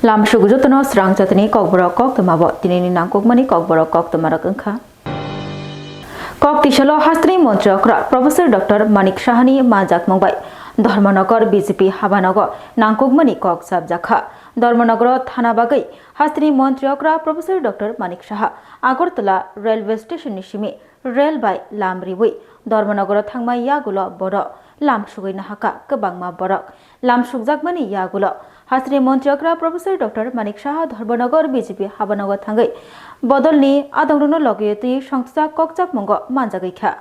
Lamshugujotono Swrangchati Kokborok Koktwma bo tinini nangkukmani Kokborok Koktwma rakengkha. Koktishalo Hastri Montrokra Professor Dr. Manik Shahani Majak Mumbai Dharmanagar BJP Habanago Nangkukmani Kok Sabjakha Dharmanagar Thana Bagai Hastri Montrokra Professor Dr. Manik Shaha Agartala Railway Station Nishimi Rail by Lamriwi Dharmanagar Thangma Yagulo Bodo Lamshugui Nahaka Kabangma Borok Lamshugjakmani Yagulo Hastri Montrokra Professor Dr. Manik Shaha Dharmanagar BJP Habanago Thangai Bodolni Adangruno Logiyati Shangsa Kokchap Mongo Manjagaikha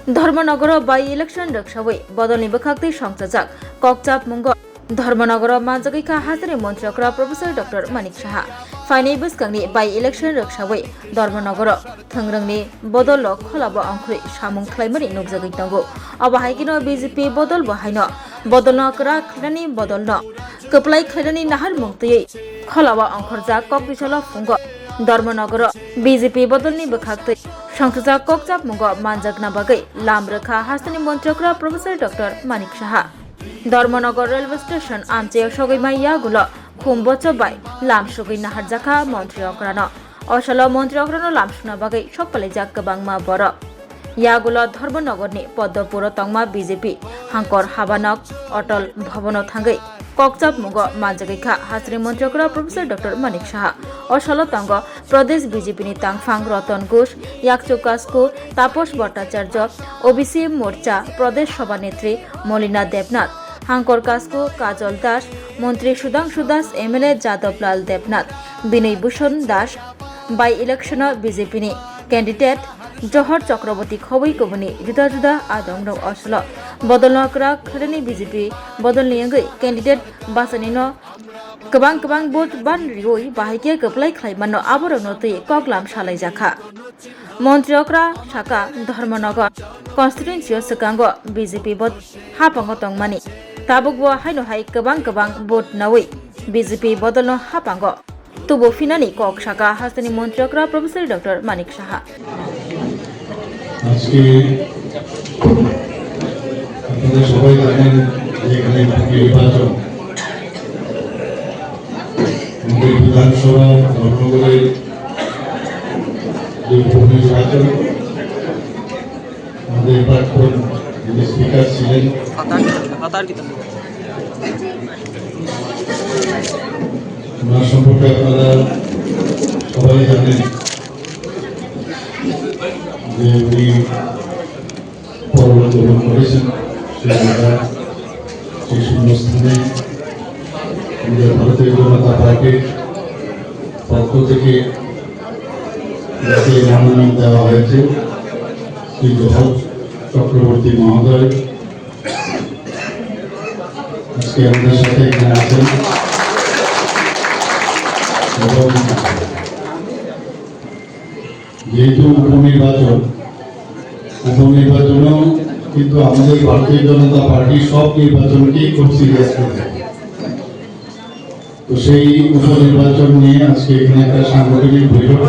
Dharmanagar by election Rakshawai Bodolni Bakakti Shangsa Kokchap Mongo Dharmanagar Manjagaikha Hastri Montrokra Professor Dr. Manik Shaha Fine Buskangni by election Rakshawai Dharmanagar Thangrangni Bodolo Kolaba Ankri Shamung Climate Nugzagaitango Abahagino BJP Bodol Bahino Bodolna Kra Klani Bodolno Kaplai Kladani Nahar Mukti Kolaba Ankorza Kokbishala Fungo Dharmanagar BJP Bodolni Bakakti Shangsa Kokchap Mongo Manjagna Bagai Lamrakha Hastri Montrokra Professor Dr. Manik Shaha Dharmanagar Railway Station Amche Shogimai Yagulo Kumbocho Bai Lamshugui Naharjaka Montrokrano Oshala Montrokrano Lamshuna Bagai Shokpalejak Kabangma Boro Yagulo Dharmanagarni Podopuro Tongma BJP Hankor Habanok Otol Bhobono Thangai Kokchap Mongo Manjagaikha Hastri Montrokra Professor Dr. Manik Shaha Oshala Tongo Pradesh BJP ni Tangfang Ratan Ghosh Yakchukasku Taposh Bhattacharya OBC Morcha Pradesh Sabhanetri Molina Devnath Hankor Kasku Kajol Das Montri Sudhanshu Das MLA Jadav Lal Devnath Binay Bhushan Das by election BJP ni candidate Johar Chakraborty Khawai Kobani Juda Juda Adongrong Oslo Bodolnakra Kharani BJP Bodolniangai candidate Basanino Kabang Bot Ban Rioi Bahike Kaplai Klaimano Aboronote Koklam Shalaijaka Montrokra Shaka Dharmanagar Constituency Sakango BJP Bot Hapango Tongmani Tabugwa Haino Hai Kabang Bot Nawi BJP Bodolno Hapango Tubo Finani Kok Shaka Hastani Montrokra Professor Dr. Manik Shaha আজকে আপনারা সবাই জানেন যে এখানে নির্বাচন বিধানসভা ধর্মনগরের যে উপনির্বাচন আমাদের প্রাক্তন যিনি স্পিকার ছিলেন ওনার সম্পর্কে আপনারা সবাই জানেন যে উনি পরবর্তী করেছেন সেই শূন্যস্থানে আমাদের ভারতীয় জনতা পার্টির পক্ষ থেকে যাকে মনোনয়ন দেওয়া হয়েছে শ্রী জহর চক্রবর্তী মহোদয় আজকে আমাদের সাথে এখানে আছেন এবং যেহেতু উপনির্বাচনেও কিন্তু আমাদের ভারতীয় জনতা পার্টি সব নির্বাচনকেই খুব সিরিয়াস করে তো সেই উপনির্বাচন নিয়ে আজকে এখানে একটা সাংগঠনিক বৈঠক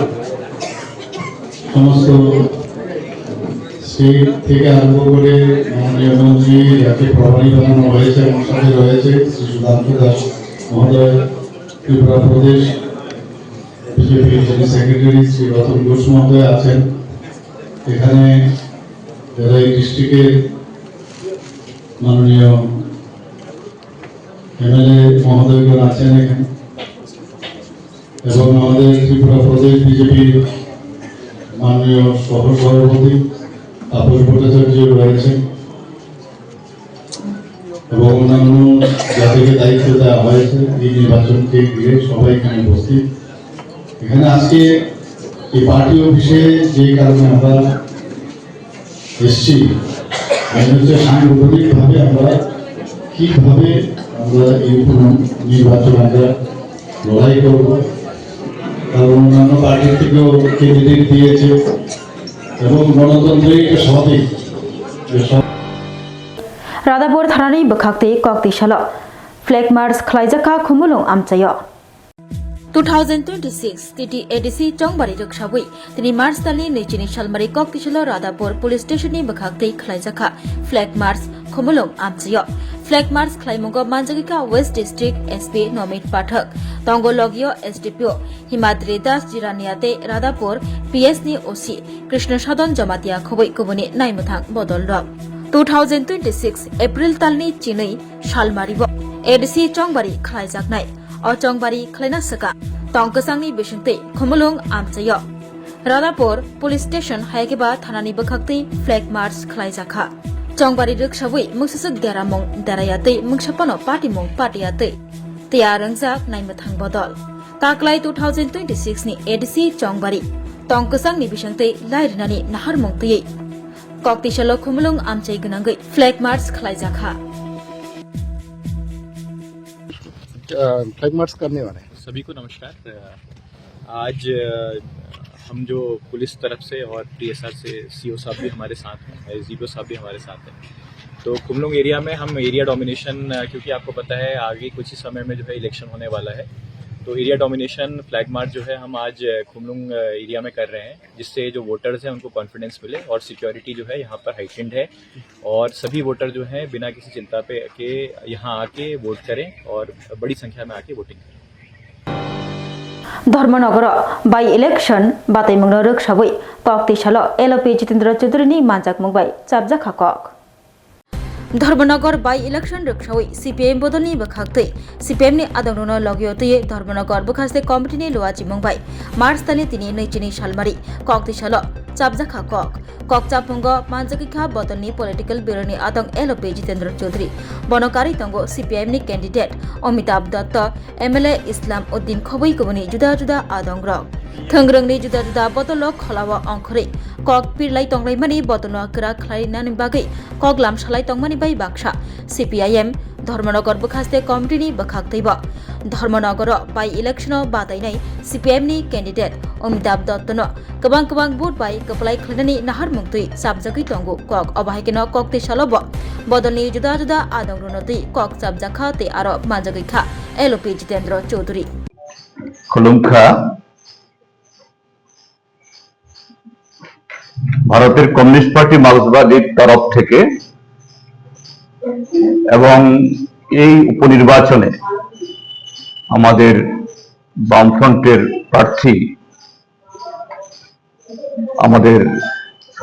সমস্ত স্টেট থেকে আরম্ভ করে মাননীয় মন্ত্রী যাকে প্রভারী বানানো হয়েছে আমার সাথে রয়েছে শ্রী সুধাংশু দাস মহোদয় ত্রিপুরা প্রদেশ বিজেপির যিনি সেক্রেটারি শ্রী রতন ঘোষ মহোদয় আছেন এখানে যারা এই ডিস্ট্রিক্টের মাননীয় এমএলএ মহোদয়গণ আছেন এখানে এবং আমাদের ত্রিপুরা প্রদেশ বিজেপির মাননীয় সহ সভাপতি তাপস ভট্টাচার্য রয়েছেন এবং অন্যান্য যাদেরকে দায়িত্ব দেওয়া হয়েছে এই নির্বাচনকে ঘিরে সবাই এখানে উপস্থিত এখানে আজকে এই পার্টি অফিসে যে কারণে আমরা এসছি সাংগঠনিকভাবে আমরা কিভাবে আমরা এই নির্বাচন আমরা লড়াই করব কারণ অন্যান্য পার্টির থেকেও ক্যান্ডিডেট দিয়েছে এবং গণতন্ত্রের একটা সঠিক রাধাপুর থানানি বখাকতে কক্তিশালা ফ্ল্যাগ মার্চ খাইজাকা খুমুলং আমচায় 2026 TT ADC Chongbari Rakshawi Tini Mars Tali Nichini Shalmari Kokishalo Radapur Police Station ni Bakhakti Khlaijaka Flag Mars Khomulong Amchiyo flag march खालामगो मानजागिका west district SP Namit Pathak तंगो लगियो एसडीपीओ हिमाद्री दास जिरानियाते राधापुर पीएस नि ओसी कृष्ण सदन जमातिया खबै कुबुनि नायमुथां बदल रक 2026 एप्रिल तालनि चिनै सालमारिबो एडीसी चंगबारी खालायजाकनाय अ चंगबारी खालायना सका तंकसांनि बिसुंतै खमलुं आमचायो राधापुर पुलिस स्टेशन हायगेबा थानानि बखाक्तै फ्लैग मार्च खालायजाखा चंगबारी रक्षावै मुक्सुसुक देरामं देरायातै मुक्सपनो पार्टीमं पार्टीयातै तैया रंजाक नायमुथां बदल ताकलाय 2026 नि एडीसी चंगबारी तंकसांनि बिसुंतै लायरिनानि नाहार मंगतै कक्तिशालो खुमलुं आमचाय गनांगै फ्लैग मार्च खालायजाखा फ्लैग मार्च करने वाले हैं। सभी को नमस्कार। आज हम जो पुलिस तरफ से और टीएसआर से सीओ साहब भी हमारे साथ हैं, एसडीपीओ साहब भी हमारे साथ हैं। तो कुमलुंग एरिया में हम एरिया डोमिनेशन, क्योंकि आपको पता है आगे कुछ ही समय में जो है इलेक्शन होने वाला है, तो एरिया डोमिनेशन फ्लैग मार्च जो है हम आज कुमलुंग एरिया में कर रहे हैं, जिससे जो वोटर्स हैं उनको कॉन्फिडेंस मिले और सिक्योरिटी जो है यहाँ पर हाइटेंड है और सभी वोटर जो हैं बिना किसी चिंता पे के यहाँ आके वोट करें और बड़ी संख्या में आके वोटिंग करें। धर्मनगर बाई इलेक्शन बातैमंग रक्षावै कक्तिशालो एलपी जितेन्द्र चौधरी मानजाक मंगबाय चाबजाखा कक धर्मनगर बाई इलेक्शन रक्षावै सीपीएम बदलनि बखाक्तै सीपीएम नि आदंनो लगियोतै धर्मनगर बखास्ते कमिटि नि लुवाजि मंगबाय मार्च तानि तिनि नैचिनि सालमारि कक्तिशालो चाबजाखा कक ककचापंग मानजागिखा बदलनि पॉलिटिकल ब्यूरोनि आदं एलपी जितेन्द्र चौधरी बनकारी तंगो सीपीएम नि कैंडिडेट अमिताभ दत्त एमएलए इस्लाम उद्दीन खबै कुबुनि जुदा जुदा आदं रक थंग्रंनि जुदा जुदा बदलो खलावा अंखरै कक पिरलाय तंग्रायमानि बदलो करा खलायनानि बागै कक लामसालाय तंगमानि बाय बाक्सा सीपीआईएम धर्मनगर बखास्ते कमिटिनि बखाक्तैबो धर्मनगर बाय इलेक्शन बादायनाय सीपीएम नि कैंडिडेट अमिताभ दत्तनो गोबां गोबां भोट बाय कपलाय खलायनानि नाहार मुंतै साबजाखै तंगो कक अबाहायकेनो कक्तिशालोबो बदलनि जुदा जुदा आदं रुनतै कक साबजाखा ते आरो मानजागैखा एलपी जितेन्द्र चौधरी खुलुमखा ভারতের কমিউনিস্ট পার্টি মার্ক্সবাদীর তরফ থেকে এবং এই উপনির্বাচনে আমাদের বামফ্রন্টের প্রার্থী আমাদের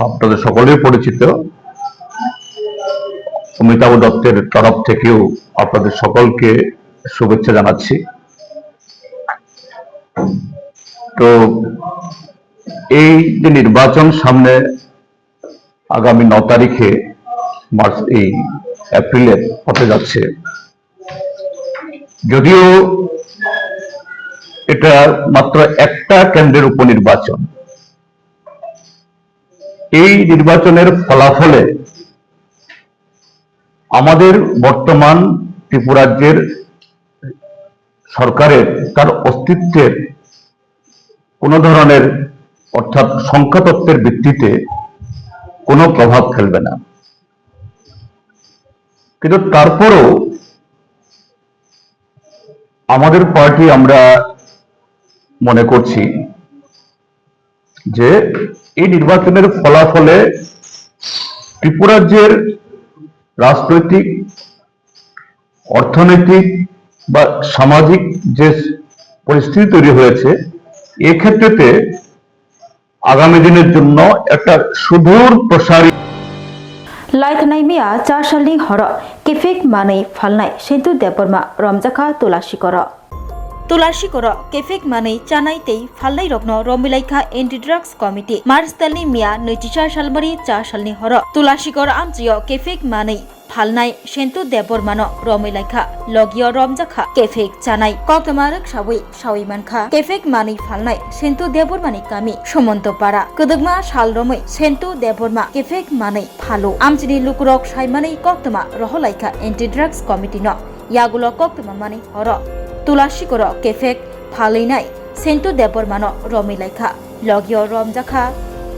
আপনাদের সকলের পরিচিত অমিতাভ দত্তের তরফ থেকেও আপনাদের সকলকে শুভেচ্ছা জানাচ্ছি। তো এই যে নির্বাচন সামনে আগামী 9 তারিখে মার্চ এই এপ্রিলে হতে যাচ্ছে, যদিও এটা মাত্র একটা কেন্দ্রের উপনির্বাচন, এই নির্বাচনের ফলাফলে আমাদের বর্তমান ত্রিপুরাজ্যের সরকারের তার অস্তিত্বের কোনো ধরনের অর্থাৎ সংখ্যাতত্ত্বের ভিত্তিতে কোনো প্রভাব ফেলবে না। কিন্তু তারপরও আমাদের পার্টি আমরা মনে করছি যে এই নির্বাচনের ফলাফলে ত্রিপুরাজ্যের রাজনৈতিক, অর্থনৈতিক বা সামাজিক যে পরিস্থিতি তৈরি হয়েছে, এক্ষেত্রে আগামী দিনের জন্য একটা সুদূর প্রসারী लाइथनाइमिया 4 सालनि हर केफेक मानै फालनाय सेन्तु देबरमा रमजाखा तुलासी कर केफेक मानै चानाय तै फालनाय रग्न रमिलाइखा एन्टी ड्रग्स कमिटी मार्च तालनि मिया 24 सालमारि 4 सालनि हर तुलासी कर आमजियो केफेक मानै फालनाय सेन्तु देबरमानो रमिलाइखा लगियो रमजाखा केफेक चानाय कोक्टमा रक्षावै सावैमानखा केफेक मानै फालनाय सेन्तु देबरमानि कामी समन्तपारा कोदगमा साल रमै सेन्तु देबरमा केफेक मानै फालो आमजिनि लुकुरक सायमानै कोक्टमा रहलाइखा एन्टी ड्रग्स कमिटी न यागुलो कोक्टमा मानै हर तुलासी कर केफेक फालैनाय सेन्तु देबरमानो रमिलाइखा लगियो रमजाखा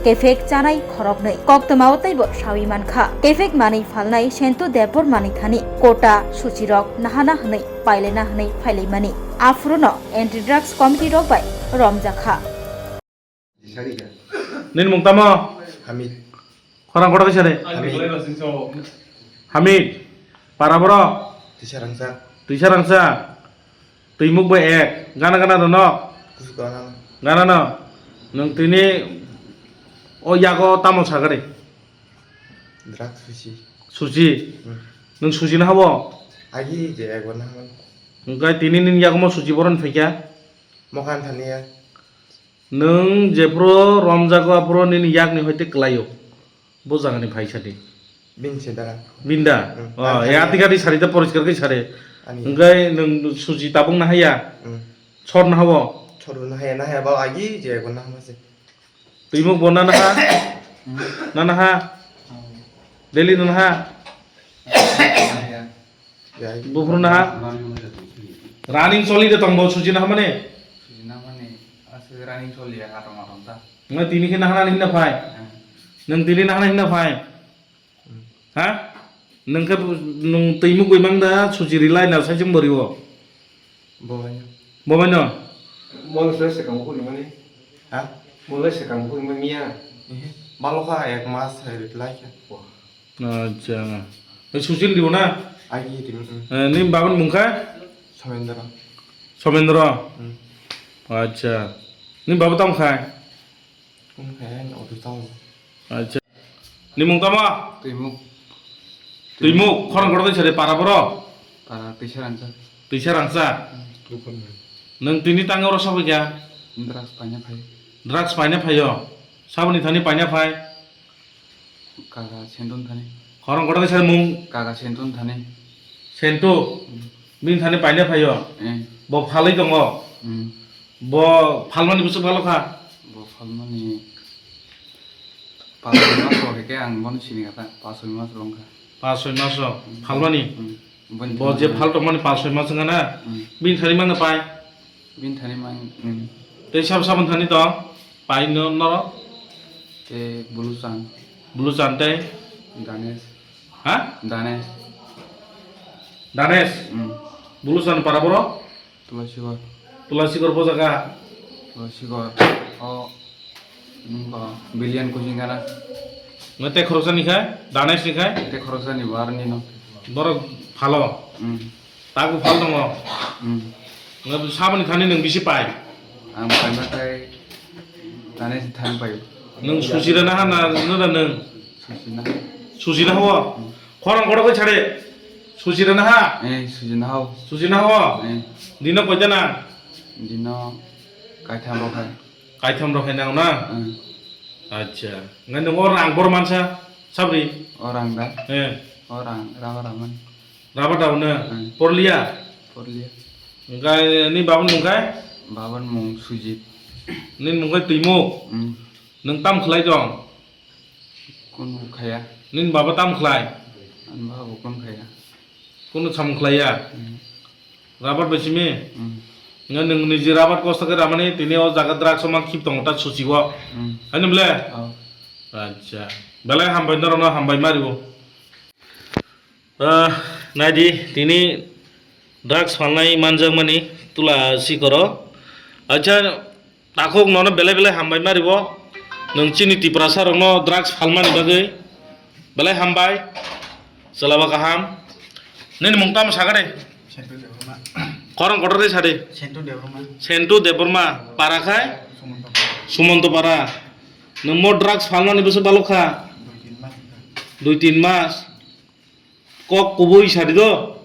केफेक चानाय खरबनै कोक्टमा तैबो सावैमानखा केफेक मानै फालनाय सेन्तु देबरमानि खानि कोटा सुचिरक नाहाना हनै पाइलेना हनै फाइलैमानि आफुरनो एन्टी ड्रग्स कमिटी रबाय रमजाखा निन मुक्तामा Hamid खरां Kota बिसारे Hamid Paraboro, Tisarangsa, Tisarangsa, Timuk by Ek, Gana Gana no, Kusukana, Gana no, Nung Tini O Yago Tamo Sagari, Drak Sushi, Sushi, Nung Sushi na habo, Agi Jagwanaman, Nungkai Tini Nin Yagomo Sushi Boron Fika, Mokan Tania, Nung Jepro, Romjago Apro Nin Yak ni Hoite Klayo, Bozangani Paisati, Bin Sedara, Binda, oh, ya tiga di Sarita Poriskar ke Sare, Ani, Nungkai Nung Sushi Tabung na haya, Chor na habo, Choruna Haya about Agi Jagwanaman. Timuk Bona Naha, Nanaha, Delhi Nanaha, Bufru Naha, Running Solid Tombo Suji Nahamane, running solely ya kata orang tak. Nggak Tini ke Nahana Hinda Pai, Nung Tini Nahana Hinda Pai, Hah? Nung ke Nung Timuk Imang da Suji Rilai na saya cuma beriwo, Bawanya, Bomano, Mulai saya kamu pun mana? Hah? Mulai saya kamu pun mana? Baloka Ek Mas Herit Like, Aja, Suji di mana? Agi Tim, Ini bangun muka, Samendra, Somendro, Aja, ini bapak tahu kai, Kumpen, Otutau, Aja, ini mungtama, Timuk Timuk, orang kota cari Paraboro, para tisarangsa, Tisarangsa, Nung Tini Tangga Rosa Beja, indras banyak hai. Drugs Panya Payo, Sabuni Tani Panya Pai, Kakak sentun thane, orang kota cari mung, kakak sentun thane. Sentu, Bin Tani Panya Payo, Bo Palai Dongo, Bo Palman Ibu Subaloka, Bofal mani. Pasal mas roh ke ang bon sini kata pasal mas rongka. Pasoi Maso, Palmani, Bon Bo Je Pal Tomani Pasoi Mas Ngana, Bin Tani Mana Pai, bin thane mang Te Sab Saban Tani To, Pai No Noro, te bulusan Bulu Santai, danes Hah? danes Danes, Bulu San Paraboro, tulasigor Tulasi Korpo Jaga, tulasigor oh nunggu bilian kucing kana Ngete Khorosa Nikai, Danes Nikai, te khorosa ni bar ni no Boro Phalo, Taku Phal Dongo, Nggak Sabani Tani Nung Bisi Pai, ang kaya kay danes thane payo Nung Susira Naha Na Nura Nung, susina Susira Hawa, Orang kota cari, Susira Naha, susina hau Susina Hawa, Dino Kojana, dino kay tham ro kay Kaitam Rohe Nang Na, Aja, Nggak Nung Orang Bor Mansa, Sabri, orang dah orang raman Rapat Daun Porlia, porlia Nggak Ini Babun Nungkai, baban mong sujit Ini Nungkai Timuk, Nung Tam Khlai Jong, kun khaya Ini Baba Tam Khlai, an ba kun khaya Kuno Sam Khlai Ya, Rapat Besimi, Nggak Nung Niji Rapat Kosta Ke Ramani, Tini O Jagat Drak Sama Kip Tong Ta Suci Wa, Ini Bele, oh Aja, Bele Hambai Narono Hambai Maribu, Nadi Tini Drugs Falnai Manjang Mani, Tula Sikoro, Aja, Takuk Nono Bele Bele Hambai Maribu, Nung Cini Tiprasa Rono Drugs Falmani Bagai, Bele Hambai, Selaba Kaham, Nini Mungtam Sagare, Sentu Devroma, Korang Kodore Sade, Sentu Devroma, Sentu Deborma, Parakai, Sumonto Para, Nemo Drugs Falmani Besu Baloka, 2-3 Mas, Kok Kubui Sadido,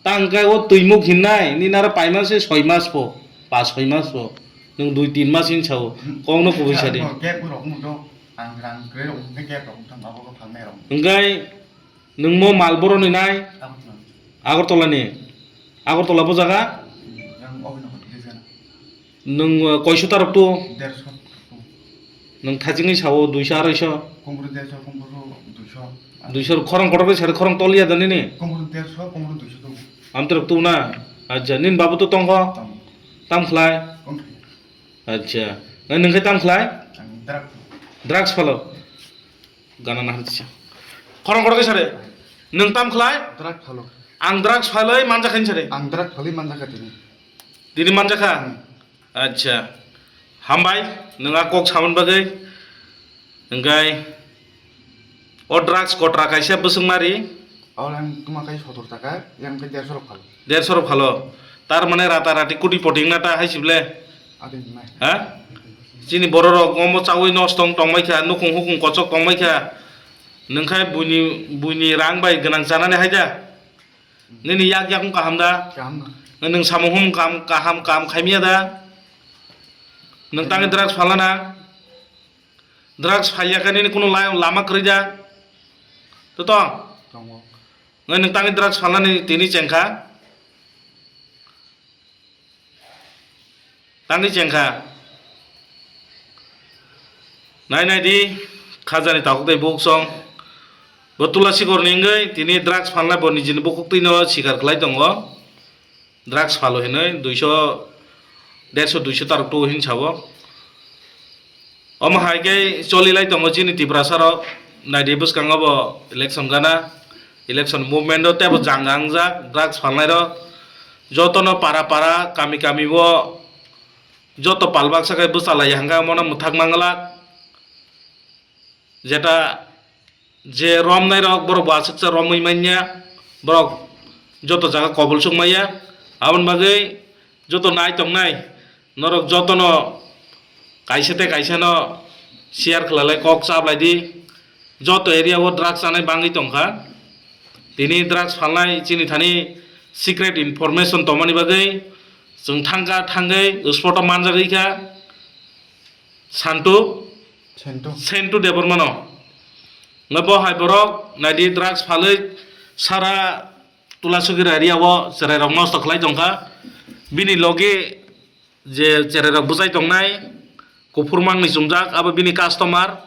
Tangkai O Tuimuk Hinai, Ni Nara Paimas 6 Mas Po, Pas 6 Mas Po, Nung 2-3 Mas In Chau, Kong No Kubui Sadi. Kép của rộng một đô, răng cưới rộng cái kép rộng thằng bảo có thằng mẹ rộng, Engkai Nung Mo Malboro Ni Nai, Agartala Ni, Agartala Po Jaga, yang ôi nó cái gì Nung Koisu Tarap Tu, đẹp số, Nung Thajingi Chau 200-200, công bố đẹp số, công bố đủ số, 200 Korang Kodore Sade Korang Tolia Dani Ni, công bố đẹp số, công bố đủ số đâu, Amtrap Tu Na, Aja Nin Babu Tu Tongho, Tam Khlai, công Aja, Ngai Nung Kai Tam Khlai, thằng đắc, Drugs Phalo, Gana Nahartisha, Korang Kodore Sade, Nung Tam Khlai, đắc phalo, Ang Drugs Phaloi Manjakin Sade, ang đắc phali mana kat ini, Dini Manjaka, Aja, Hambai, Nung Akok Saman Bagai, Engkai, O Drugs Kotra Kaisya Besung Mari, Orang tumakai 70 টাকা yang ke 150 ভালো 150 ভালো তার মানে রাতারাতি কোটি potting নাটা হাইছিবলে ada di mana হ্যাঁ চিনি বড় রক গম চাউই নষ্টং টংমাইখা নুকুং হুকুং কচক টংমাইখা नोंखाय बुइनि रां बाय गोनां जानानै हायदा नोंनि याक याक गाहाम दा kam नों सामहुम गाहाम खायमिया दा नों तांगे ड्राग्स फालाना ड्राग्स फायाखानि कुनो लामा खरैदा तो tunggu नों तांगे ड्राग्स फालानि तिनि चेंखा तांगे चेंखा नाय di खाजानि ताकुदै बक्सं Betul sih korningai, tini drugs fanla boni jin bokuk tino sikar kelai tongo, drugs falo hene, 150 taruh tuh hin cawo. Om hargai coli lai tongo jini tibrasaro, nai debus kanga bo election gana, election movement do tebo janggang jak, drugs fanla ro, joto no para kami bo, joto palbak sakai busala yangga mona muthak mangalak, jeta যে রম নাই rock বড় বাসকসা রমই মাইয়া বড় যত জায়গা কবল সুক মাইয়া আবন বাগৈ যত নাই তং নাই নরক যত ন কাইসেতে কাইসে ন শেয়ার খেলালাই কক চাবলাই দি যত এরিয়াও ড্রাগস আনাই বাঙি তংখা তিনি ড্রাগস ফালনাই চিনি থানি সিক্রেট ইনফরমেশন তমানি বাগৈ जों थांगै spot मानजागैखा सेन्टु देबरमानो ngabo hai borok nadi drugs phalai sara tulasugir area wo serai rok nosto khlai tongkha bini loge je serai rok bujai tongnai kufurmang ni jumjak abo bini customer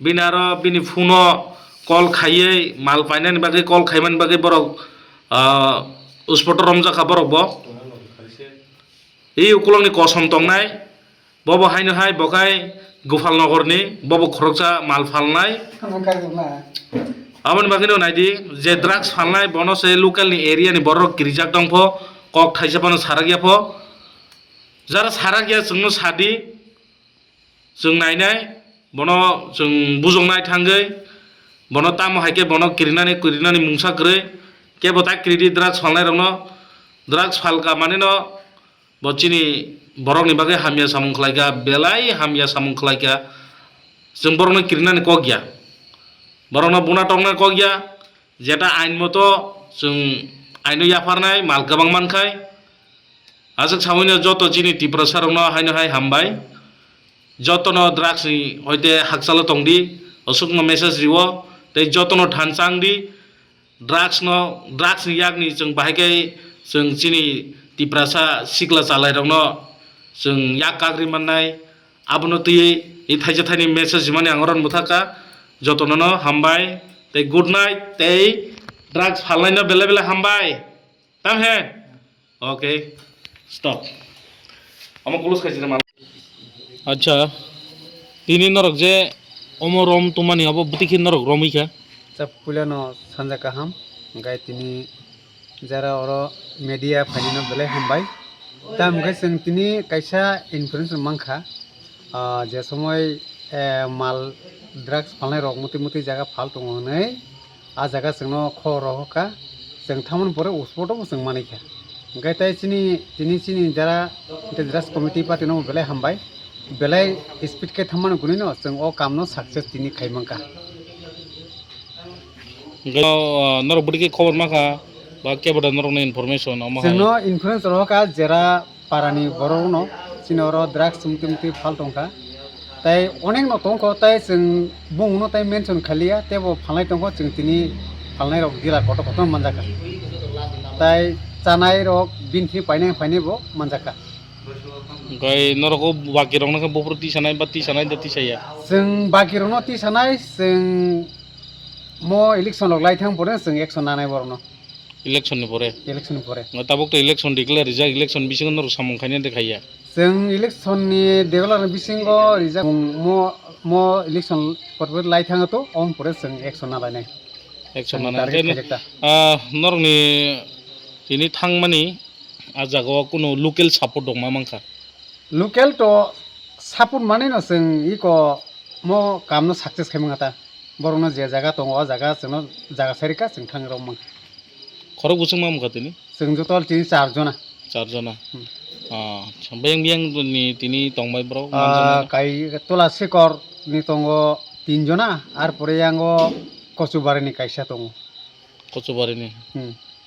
bini aro bini phuno call khaiye mal painani bage call khaiman bage borok uspot romjaka borok bo ei ukulong ni kosom tongnai bobo haino hai bokai Gopalnagar ni bobo khoroksa mal falnai amon bagino naidi je drugs falnai bono se local ni area ni borok girijak dongpho kok thaisa bono saragya pho jara saragya jungno sadi jung nainai bono jung bujongnai thangai bono tamo haike bono kirinani mungsa grei ke bota credit drugs falnai rongno drugs falka mane no bochini borok ni bagai hamia samung khlaika belai hamia samung khlaika जों borokno kirinani kokya borokno buna tongna kokya jeta ain moto जों aino yafarnai mal gabang mankhai ajak samoino joto jini tiprasarongno haino hai hambai jotono drugs ni hoite haksalo tongdi osukno message riwo tei jotono thansangdi drugs ni yakni जों bahaikai जों jini tiprasa sikla chalai rongno जों yak kagri mannai abono tui ei thaisa thani message mani angoran muthaka jotono hambai tei good night tei drugs phalnaino bele hambai tam he okay stop amo close kaisira mal acha tini norok je omorom tumani abo butikhin norok romika sab pulano sanja kaham gai tini jara oro media phanino bele hambai tam gai sing tini kaisa influence mangkha je somoy mal drugs phalnai rok muti jaga phal tongo nei a jaga singno khoro hoka sing thamon pore uspoto sing manikha gai tai tini jara drugs committee party no bele hambai bele speed ke thaman gunino sing o kamno success tini khaimangka norok butiki khobor maka ba keboda norokno information amo singno influence roka jera parani borokno sinoro drugs muti phal tongka tai onek no tongko tai sing bungno tai mention khalia tebo phalnai tongko sing tini phalnai rok dila koto manjaka tai chanai rok binthi paine bo manjaka gai noroko baki rong nang bopro ti sanai dati saya sing baki rokno ti sanai sing mo election lok lai thang pore sing action nanai borno election ni pore ngatabok to election declare ja election bisingo nor samung khaine dekhaiya जों election नि develop बिसिंगो reserve मो election परबो लाई थाङो तो अन परे जों action नालायनाय नरनि तिनि थांमानि आ जागाव कुनो local support दं मा मांखा लोकल तो सपोर्ट माने न जों इको मो कामनो सक्सेस खायमङाता बर'नो जे जायगा दङ जायगा जोंनो जायगा सारिका जों थाङो रं मांखा खरक बुसुं मा मुखा तिनि जों जतल तिनि 4 जना 4 जना আচ্ছা বেং বেং নি তিনি তংবাই ব্র কাই তোলা শিকর ni tongo 3 jona আর পরে আঙ্গো কচুবাড়ি ni কাইসা দङ কচুবাড়ি নি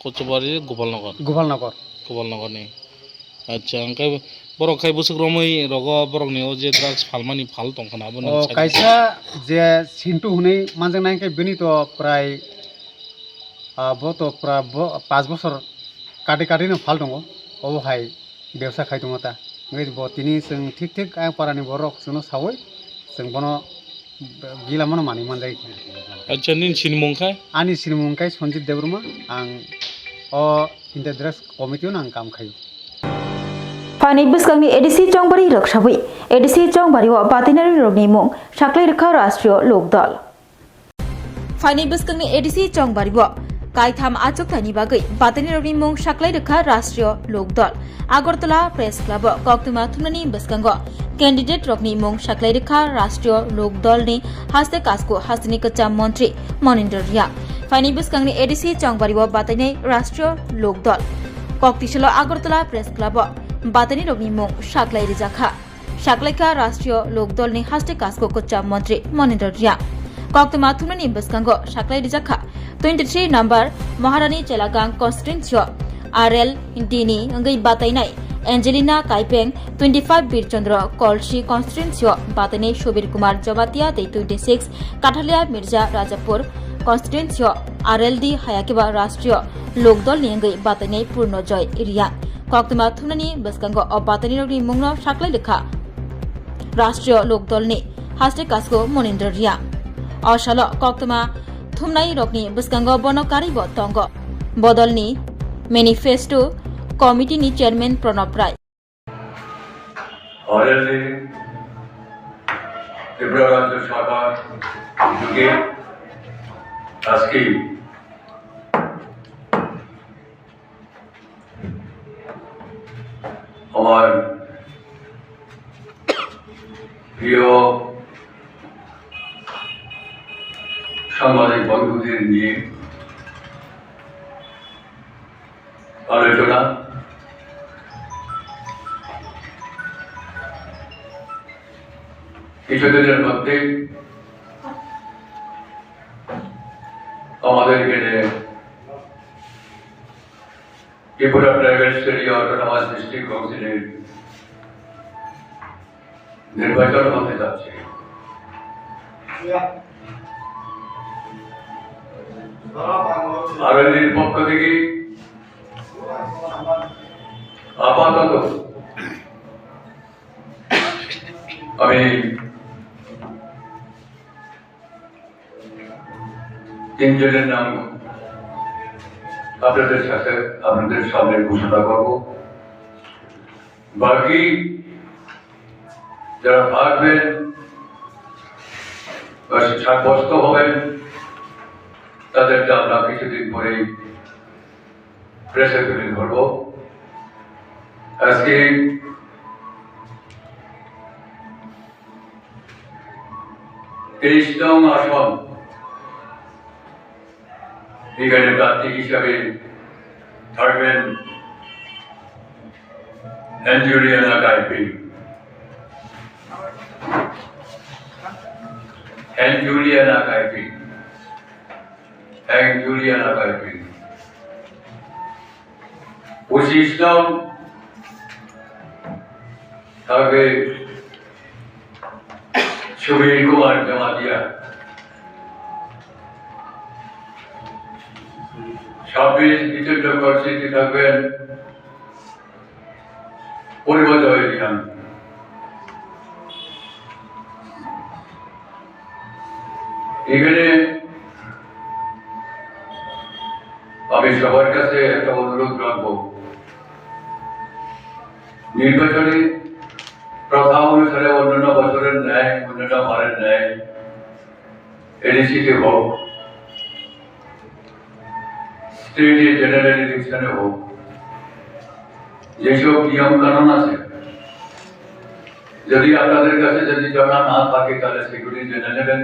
কচুবাড়ি গোপালনগর নি আচ্ছা আঙ্কাই বড় খাই বুসুক রমই রগ বরং নিও যে ড্রাগস ফালমানি ফাল তংখানা বন কাইসা যে সিন্টু হুनै মানজों नायखाय बेनि तो प्राय बतो प्राय 5 বছর কাটি কাটিनो फाल दङ अबहाय बेवसा खाय दङ ता नगै ब तिनि जों ठीक ठीक आं पारानि बरक जोंनो सावै जों बनो गिला मनो मानि मानजाय আচ্ছা নিন সিনমংখাই आंनि सिनेमुंखाय सन्जित देवरमा आं अ इन्डिया ड्राग्स कमिटियाव आं काम खायो Pani Biskangni edisi Chongbari Rakshabui, edisi Chongbari wa Batinari Rogni Mung, Shaklai Rikha Rashtriyo Lokdal. Pani Biskangni edisi Chongbari wa Kaitham Achok Thani Bagai, Batinari Rogni Mung, Shaklai Rikha Rashtriyo Lokdal. Agartala Press Club, Koktwma Thumnani Biskango, Candidate Rogni Mung, Shaklai Rikha Rashtriyo Lokdal ni Haste Kasko Hastini Kacham Montri, Monitor Ria. Pani Biskangni edisi Chongbari wa Batinari Rashtriyo Lokdal. Koktishala Agartala Press Club. बातनी रगनी मुंग शाकलाई रिजाखा शाकलाइका राष्ट्रीय लोकदल नि हास्टे कास्को कोच्चा मन्त्री मनिन्दर रिया कोक्तमा थुमनि बस्कांगो शाकलाई रिजाखा 23 number महारानी चेलागांग constituency RL दिनी अंगै बाताइनाय Angelina Kaipeng 25 Birchandra कलसी constituency बाताइनाय Subir Kumar Jamatia 26 Kathalia Mirza Rajapur constituency RL D हायाकेबा राष्ट्रीय लोकदल नि अंगै बाताइनाय पूर्ण जय रिया Koktwma Thumnani Biskango Batani Rogni Mungno Shaklai Rikha Rashtriyo Lokdalni Haste Kasko Moninder Ria Ashalo Koktwma Thumnai Rogni Biskango Bonokari Bo Tongo Bodolni Manifesto Committee ni Chairman Pranab Rai Orally Tripura Rajya Sabha Uduge Aski আমার প্রিয় সাংবাদিক বন্ধুদের নিয়ে আলোচনা কিছুদিনের মধ্যে আমাদের এখানে Tripura private study autonomous district কাউন্সিলের নির্বাচন হতে যাচ্ছে আরএলডির পক্ষ থেকে আপাতত আমি 3 জনের নাম আপনাদের সাথে আপনাদের সামনে ঘোষণা করব বাকি যারা থাকবেন বা সাব্যস্ত হবেন তাদেরকে আমরা কিছুদিন পরেই প্রেসে তুলে ধরব আজকে তেইশ নং আসন এখানে প্রার্থী হিসাবে থাকবেন অ্যাঞ্জুলিয়ানা কাইপি অ্যাঞ্জুলিয়ানা কাইপি 25 নং থাকবে সুবীর কুমার জমাতিয়া 26 বিচিত্র পরিস্থিতি থাকবেন পরিবর্তন রিহান এখানে আমি সবার কাছে একটা অনুরোধ রাখবো নির্বাচনে প্রথা অনুসারে অন্যান্য বছরের ন্যায় অন্যান্য বারের ন্যায় এডিসিতে হোক স্টেট জেনারেল ইলেকশনে হোক যেসব নিয়ম কানুন আছে যদি আপনাদের কাছে যদি জানা না থাকে তাহলে সেগুলি জেনে নেবেন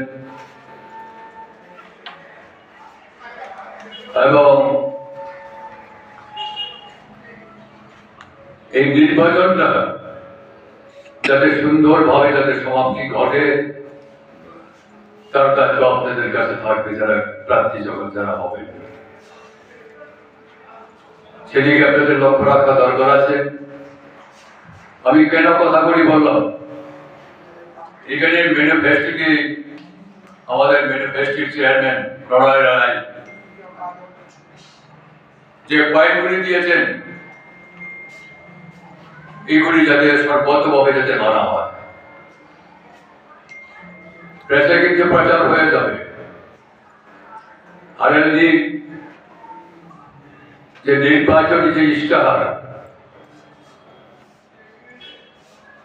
এবং এই নির্বাচনটা যাতে সুন্দরভাবে যাতে সমাপ্তি ঘটে তার দায়িত্ব আপনাদের কাছে থাকবে, যারা প্রার্থী যখন যারা হবে সেদিকে আপনাদের লক্ষ্য রাখা দরকার আছে। আমি কেন কথাগুলি বললাম, এখানে ম্যানিফেস্টোটি আমাদের ম্যানিফেস্টোর চেয়ারম্যান প্রণয় রায় যে পয়েন্টগুলি দিয়েছেন এগুলি যাতে সর্বতভাবে যাতে মানা হয়, প্রেসে কিন্তু প্রচার হয়ে যাবে। আর এদিক যে নির্বাচনী যে ইশতেহার,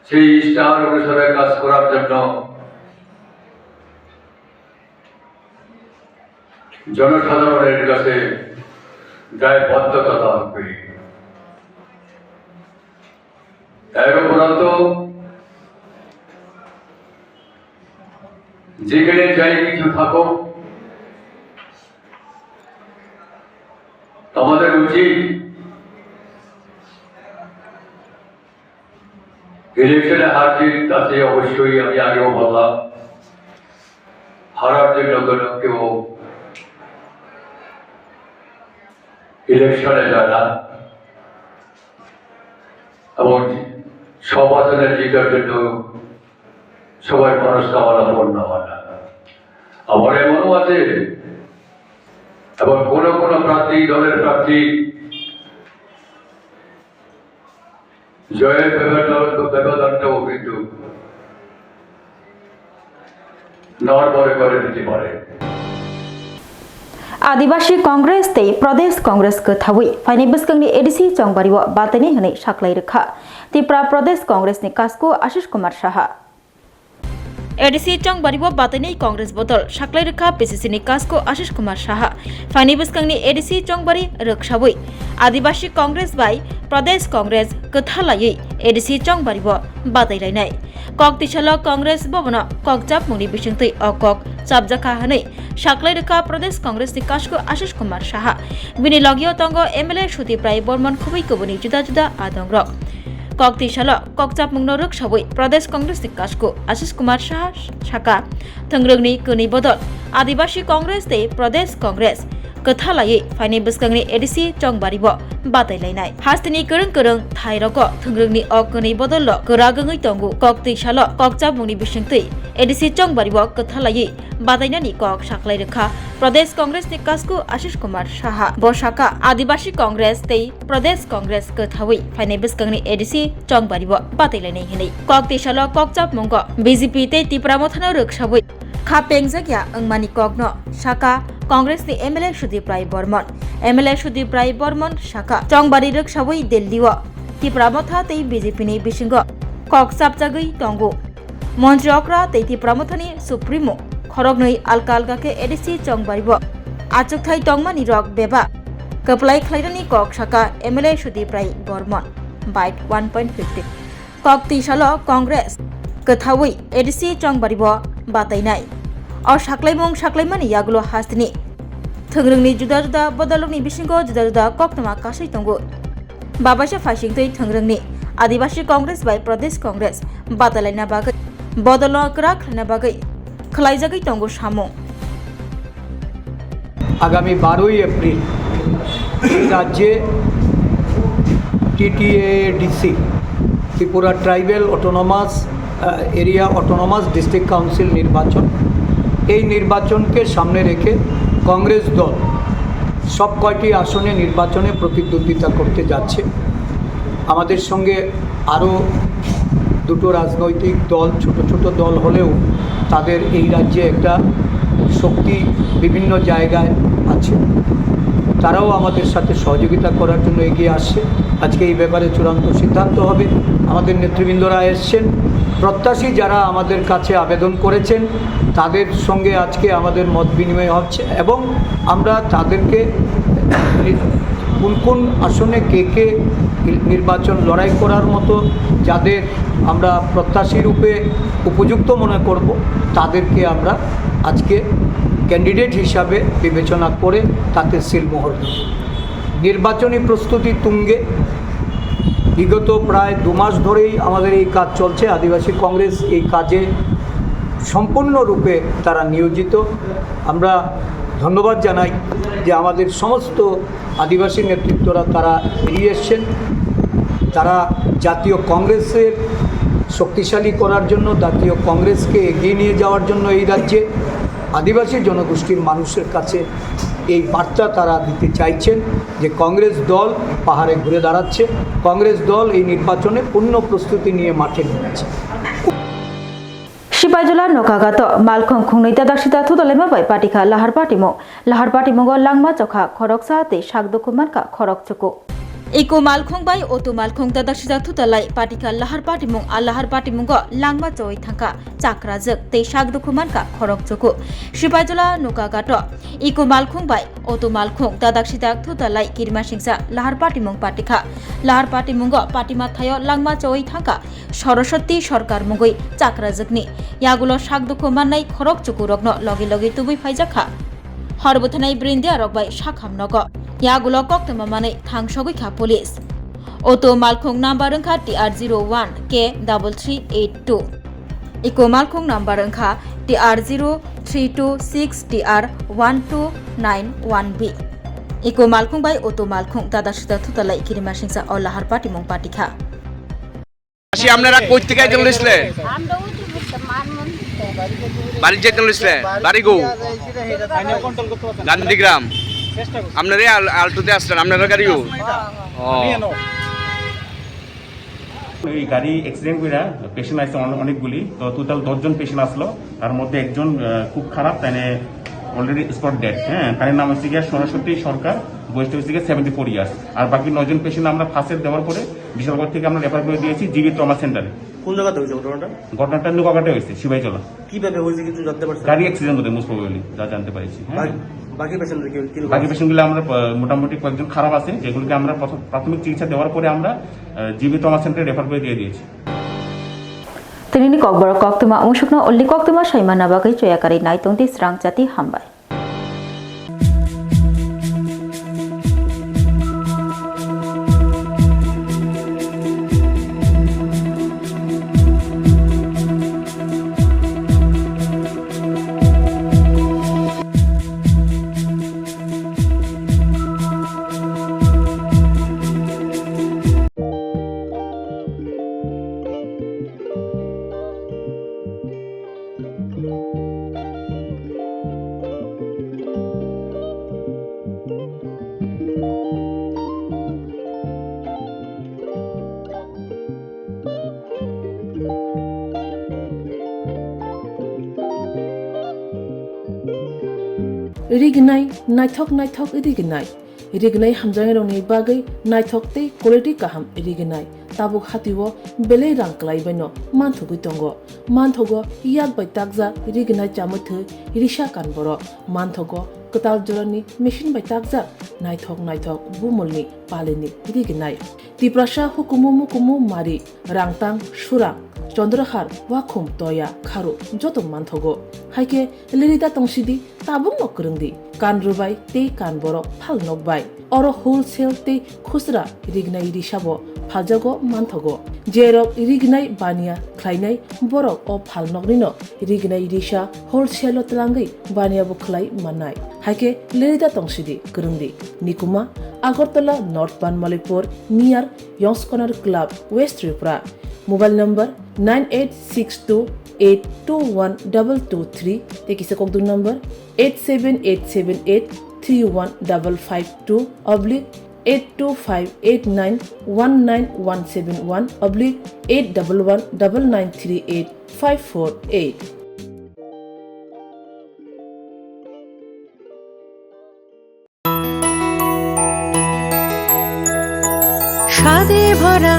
সেই ইশতেহার অনুসারে কাজ করার জন্য জনসাধারণের কাছে দায়বদ্ধতা থাকবে। এর উপরন্ত যেখানে যাই কিছু থাকো, আমাদের উচিত ইলেকশনে হার জিত আছে অবশ্যই। আমি আগেও বললাম, হারার জন্য কোনো কেউ ইলেকশনে যায় না, এবং সব আসনে জিতার জন্য সবাই মনস্কামনা পূর্ণ হয় না। আবার এমনও আছে এবং কোন কোন প্রার্থী, দলের প্রার্থী জয়ের ব্যবধানটাও কিন্তু নড়বড়ে করে দিতে পারে। आदिवासी कांग्रेस ते प्रदेश कांग्रेस कथावी फाइने बस्कंगनी एडीसी चंगबारी बातनी हने साक्लाई रखा त्रिपुरा प्रदेश कांग्रेस ने कास्को आशीष कुमार साहा एडीसी चंगबारी बातनी कांग्रेस बदल साक्लाई रखा पीसीसी ने कास्को आशीष कुमार साहा फाइने बस्कंगनी एडीसी चंगबारी रक्षावी आदिवासी कांग्रेस बाय प्रदेश कांग्रेस कथालाई एडीसी चंगबारी बातैलायनाय ककतिसाल कांग्रेस भवन ककजाप मुंगनी बिसंगतै अकक चाबजाखा हनै साक्लाई रखा प्रदेश कांग्रेस नि कास्को आशीष कुमार साहा बिनि लगियो तंग एमएलए सुतिप्राय बर्मन खुबै कबनि जुदा जुदा आदंग रक ककतिसाल ककजाप मुंगनो रक्षाबै प्रदेश कांग्रेस नि कास्को आशीष कुमार साहा साका थंग्रंगनि कोनि बदल आदिवासी कांग्रेस ते प्रदेश कांग्रेस कथालाई फाइने बस्कंगनि एडीसी चंगबारी बातैलायनाय हास्तिनि करं करं थाइरक थंग्रंगनि अकनि बदल गोरागङै तंगु ककतिसाल ककजाप मुंगनि बिसंगतै एडीसी चंगबारी कथालाई बादायनानि कक साक्लाई रखा प्रदेश कांग्रेस नि कास्को आशीष कुमार साहा बसाका आदिवासी कांग्रेस ते प्रदेश कांग्रेस कथावै फाइने बस्कंगनि एडीसी चंगबारी बातैलायनाय हनै ककतिसाल ककजाप मुंग बीजेपी ते त्रिपुरा मथानो रक्षावै खापेंजाग्या अंगमानि ककनो साका कांग्रेस नि एमएलए सुदीप्राय बर्मन एमएलए सुदीप्राय बर्मन साका चंगबारी रक्षावै दिल्ली त्रिपुरा मथा ते बीजेपी नि बिसिंग कक साबजागै तंगु मंत्री अक्रा ते त्रिपुरा मथानि सुप्रीमो खरगनै आलका आलगाके एडीसी चंगबारी आचुकथाय तंगमानि रक बेबा कपलाय खलायनानि कक साका MLA सुदीप्राय Burman bite 1.50 ककतिसाल Congress कथावै ADC चंगबारी बातैनाय और साक्लायमुं साक्लायमानि यागुलो हास्तिनि थंग्रंगनि जुदा जुदा बदलनि बिसिंग जुदा जुदा कोक्तमा कासै तंगु बाबासा फाइसिंगतै थंग्रंगनि आदिवासी कांग्रेस बाय प्रदेश कांग्रेस बातलायना बागै बदल करा खलना बागै खलायजागै तंगु सामु आगामी 12 एप्रिल राज्ये TTADC Tripura tribal autonomous area autonomous district council निर्वाचन এই নির্বাচনকে সামনে রেখে কংগ্রেস দল সব কয়টি আসনে নির্বাচনে প্রতিদ্বন্দ্বিতা করতে যাচ্ছে। আমাদের সঙ্গে আরও দুটো রাজনৈতিক দল, ছোট ছোট দল হলেও তাদের এই রাজ্যে একটা শক্তি বিভিন্ন জায়গায় আছে, তারাও আমাদের সাথে সহযোগিতা করার জন্য এগিয়ে আসছে। আজকে এই ব্যাপারে চূড়ান্ত সিদ্ধান্ত হবে। আমাদের নেতৃবৃন্দরা এসছেন, প্রত্যাশী যারা আমাদের কাছে আবেদন করেছেন তাদের সঙ্গে আজকে আমাদের মত বিনিময় হচ্ছে এবং আমরা তাদেরকে কোন কোন আসনে কে কে নির্বাচন লড়াই করার মতো যাদের আমরা প্রত্যাশী রূপে উপযুক্ত মনে করব তাদেরকে আমরা আজকে ক্যান্ডিডেট হিসাবে বিবেচনা করে তাকে সিলমোহর দেব। নির্বাচনী প্রস্তুতি তুঙ্গে। বিগত প্রায় 2 মাস ধরেই আমাদের এই কাজ চলছে। আদিবাসী কংগ্রেস এই কাজে সম্পূর্ণরূপে তারা নিয়োজিত। আমরা ধন্যবাদ জানাই যে আমাদের সমস্ত আদিবাসী নেতৃত্বরা তারা এগিয়ে এসছেন। তারা জাতীয় কংগ্রেসের শক্তিশালী করার জন্য, জাতীয় কংগ্রেসকে এগিয়ে নিয়ে যাওয়ার জন্য এই রাজ্যে আদিবাসী জনগোষ্ঠীর মানুষের কাছে এই বার্তা তারা দিতে চাইছেন যে কংগ্রেস দল পাহাড়ে ঘুরে দাঁড়াচ্ছে, কংগ্রেস দল এই নির্বাচনে পূর্ণ প্রস্তুতি নিয়ে মাঠে নেমেছে। सिपाइजला नोकागात मालखं खुंगनैता दासिता थुदलेमा बाय पाटिका लाहार पाटिमो लांगमा चखा खरकसा ते सागदुकुमानका खरक चुकु इको मालखं बाय ओतो मालखं दासिता थुदलाय पाटिका लाहार पाटिमो लांगमा चोय थांका चाक्राजक ते सागदुकुमानका खरक चुकु सिपाइजला नोकागात इको मालखं बाय ओतो मालखं दासिता थुदलाय किरमा सिंसा लाहार पाटिमो पाटिमा थायो लांगमा चोय थांका सरस्वती सरकार मुगै चाक्राजकनि यागुलो सागदुकुमाननाय खरक चुकु रग्न लगे लगे तुबै फाइजाखा हरबथनाय ब्रिन्दिया रगबाय साखाम नग यागुलो कोक्तमा मानै थांसगैखा पुलिस ओतो मालखं नाम्बार अंखा TR01 K3382 इको मालखं नाम्बार अंखा TR0326 TR1291B इको मालखं बाय ओतो मालखं दादासिता थुतालाय किरिमा सिंसा अल्लाहार पाटिमं पाटिखा আপনারা কই থেকে চলেছিলেন? বাড়ি যে চলেছিলেন বাড়ি গো গান্ধীগ্রাম। আপনারা আলটুতে আসলেন, আপনারা গাড়িও এই গাড়ি অ্যাক্সিডেন্ট করে পেশেন্ট আসছে অনেকগুলি। তো টোটাল 10 জন পেশেন্ট আসলো, তার মধ্যে একজন খুব খারাপ, তাই অলরেডি স্পট ডেড। হ্যাঁ, তার নাম হচ্ছে গিয়ে সরস্বতী সরকার, বয়সটা হচ্ছে গিয়ে 74 ইয়ার্স। আর বাকি 9 জন পেশেন্ট আমরা ফার্স্ট এড দেওয়ার পরে বিশালগড় থেকে আমরা রেফার করে দিয়েছি জিবি ট্রমা সেন্টারে। কোন জায়গাতে হয়েছে ঘটনাটা? ঘটনাটা নৌকাঘাটে হয়েছে, সিপাহীজলা। কিভাবে হয়েছে কিছু জানতে পারছেন? গাড়ি অ্যাক্সিডেন্ট হতে মোস্ট প্রবাবলি যা জানতে পারছি। বাকি পেশেন্টগুলো আমরা মোটামুটি কয়েকজন খারাপ আছে, যেগুলোকে আমরা প্রাথমিক চিকিৎসা দেওয়ার পরে আমরা জিবি ট্রমা সেন্টারে রেফার করে দিয়ে দিয়েছি। Tinini Kokborok Koktwma Ungsukno Olli Koktwma Saimana Bagai Choyakari Naitongti Swrangchati Hambai. Rignai naithok rignai hamjang roni bagai naithok tei quality kaham rignai tabuk hatiwo belei rang klai baino manthugui tongo manthogo yak bai takja rignai chamuthu risha kanboro manthogo kotal jorani machine bai takja naithok bumulni palini rignai tiprasha hukumu mari rangtang surang চন্দ্রহার ওয়াখুম তয়া খারু যত মানথগো হাইকে লিরিদা তংসিদি তাবুং নকরংদি কানরুবাই তে কানবরক ফাল নকবাই or wholesale তে খুচরা রিগনাই রিসাবো ফালজাগো মানথগো জেরক রিগনাই বানিয়া খ্লাইনাই বরক ও ফাল নকনিনো রিগনাই Risa wholesale তলাঙ্গै বানিয়াবো খ্লাই মানাই হাইকে লিরিদা তংসিদি করংদি নিকুমা আগরতলা নর্থ বানমালিপুর নিয়ার ইয়ংসকনার club west Tripura mobile number 9862821223 tekisa kokdung number 87878315552 82589191171 8119938 স্বাদে ভরা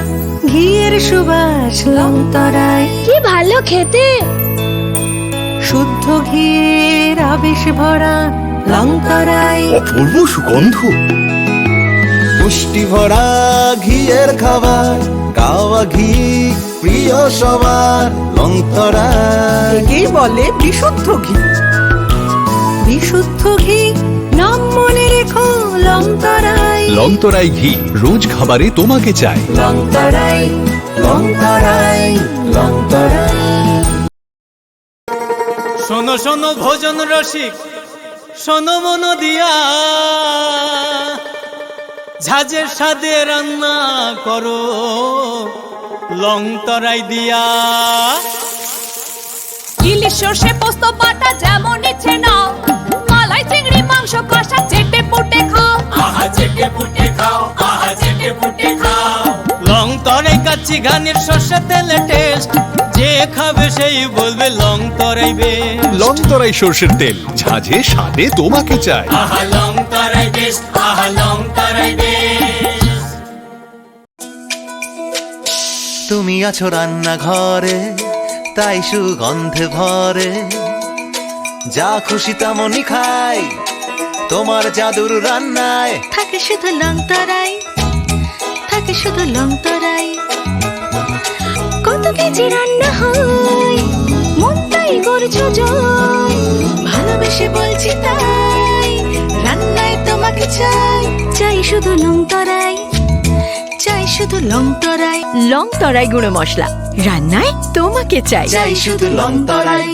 ঘিয়ের সুবাস লংতরায় কি ভালো খেতে শুদ্ধ ঘিয়ের আবেশ ভরা লংতরায় অপূর্ব সুগন্ধ পুষ্টি ভরা ঘিয়ের খাবার গাওয়া ঘি প্রিয় সবার লংতরায় একেই বলে বিশুদ্ধ ঘি বিশুদ্ধ ঘি নাম মনে রেখো লংতরাই। লংতরাই ঘি রোজ খাবারে তোমাকে চাই। লংতরাই লংতরাই লংতরাই। শোনো শোনো ভোজন রসিক, শোনো মন দিয়া, ঝাঁঝের স্বাদে রান্না করো লংতরাই দিয়া। ইলিশ সর্ষে পোস্ত বাটা যেমন ইচ্ছে নাও, মালাই চিংড়ি মাংস কষা চেটে পুটে খাও, আহা চেটে পুটে খাও, আহা চেটে পুটে খাও। লংতরাই কাচ্চি ঘানির সর্ষে তেলে টেস্ট, যে খাবে সেই বলবে লংতরাই বেশ। লংতরাই সর্ষের তেল, ঝাঁঝে স্বাদে তোমাকে চাই। আহা লংতরাই বেশ, আহা লংতরাই বেশ। তুমি আছো রান্নাঘরে, তাই সুগন্ধে ভরে, যা খুশি তেমনই খাই তোমার জাদুর রান্নায়। থাকে শুধু লংতরাই, থাকে শুধু লংতরাই। কত কেজি রান্না হয়, মনটাই করছো জয়। ভালোবেসে বলছি তাই, রান্নায় তোমাকে চাই। চাই শুধু লংতরাই, চাই শুধু লংতরাই। লংতরাই গুঁড়ো মশলা, রান্নায় তোমাকে চাই। চাই শুধু লংতরাই।